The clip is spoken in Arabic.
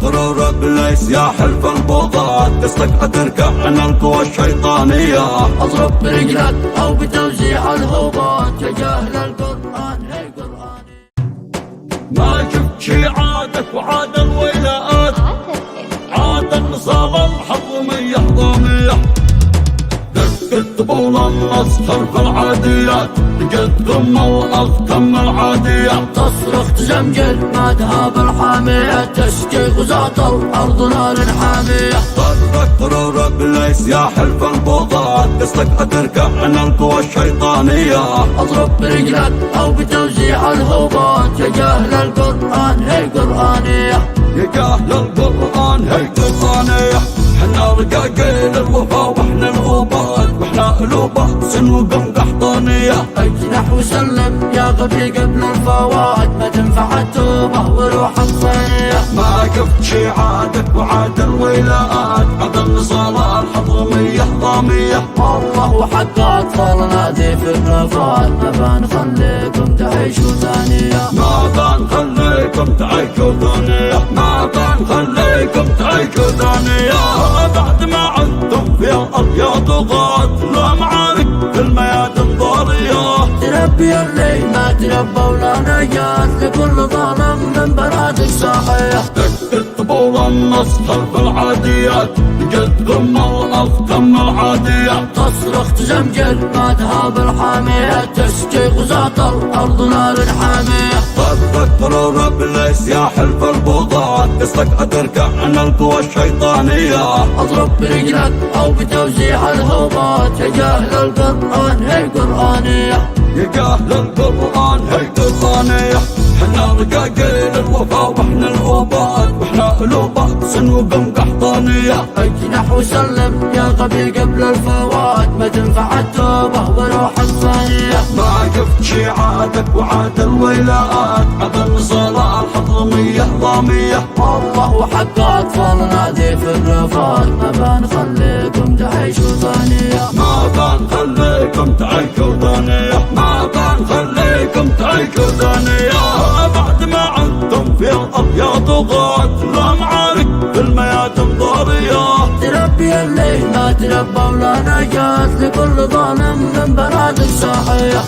قرار ابليس يا حلف البغاة، قصدك اتركه عن القوى الشيطانية. اضرب برجلك او بتوزيع الهبات يا جاهل القرآن هي قرآني. ما شفت شي عادك وعاد الولاءات، عاد النصاب الحضمية ضامية. دقت طبول النص خلف العاديات، تقدم الأختم العادية. تصرخ تزمجر ما تهاب الحامية، تشكي غزاة الأرض نار حامية. قررك قرار ابليس يا حلف البغاة، قصدك اتركه عن القوى الشيطانية. اضرب برجلك او بتوزيع الهبات يا جاهل القرآن هي قرآنية. يا جاهل القرآن هي قرآنية. حنا رقاقين الوفا واحنا الغوبات، واحنا قلوبات سنوقم قحطانية. اجنح وسلم يا غبي قبل الفوات، ما تنفع التوبة وروحك ثانية. ما شفت شي عادك وعاد الولاءات، عاد النصارى الحضرمية ضامية. والله حق اطفال نادي في الرفات، ما بنخليكم تعيشوا ثانية. ما بنخليكم تعيشوا ثانية، ما بنخليكم تعيشوا ثانية. بعد ما عدتم في الأرض يا طغاة، لا معارك في الميادين ضارية. تربي اللي ما تربى ولا نجاة، لكل ظالم من برادك صاحية. دقت طبول النص خلف العاديات، تقدم الأختم العادية. تصرخ تزمجر ما تهاب الحامية، تشكي غزاة الأرض نار حامية. قررك قرار ابليس يا حلف البغاة، قصدك اتركه عن القوى الشيطانية. اضرب برجلك او بتوزيع الهبات يا جاهل القرآن هي قرآنية. يا جاهل القرآن هي قرآنية. حنا رقاقين الوفا واحنا الغوبات، واحنا قلوبات سنوقم قحطانية. اجنح وسلم يا غبي قبل الفوات، ما تنفع التوبة وروحك ثانية. ما شفت شي عادك وعاد الولاءات، عاد النصارى الحضرمية ضامية. والله حق اطفال نادي في الرفات، ما بنخليكم تعيشوا ثانية. ما بنخليكم تعيشوا ثانية، ما بنخليكم تعيشوا ثانية. بعد ما عدتم في الأرض يا طغاة، لا معارك في الميادين ضارية. تربي اللي ما تربى ولا نجاة، لكل ظالم من برادك صاحية.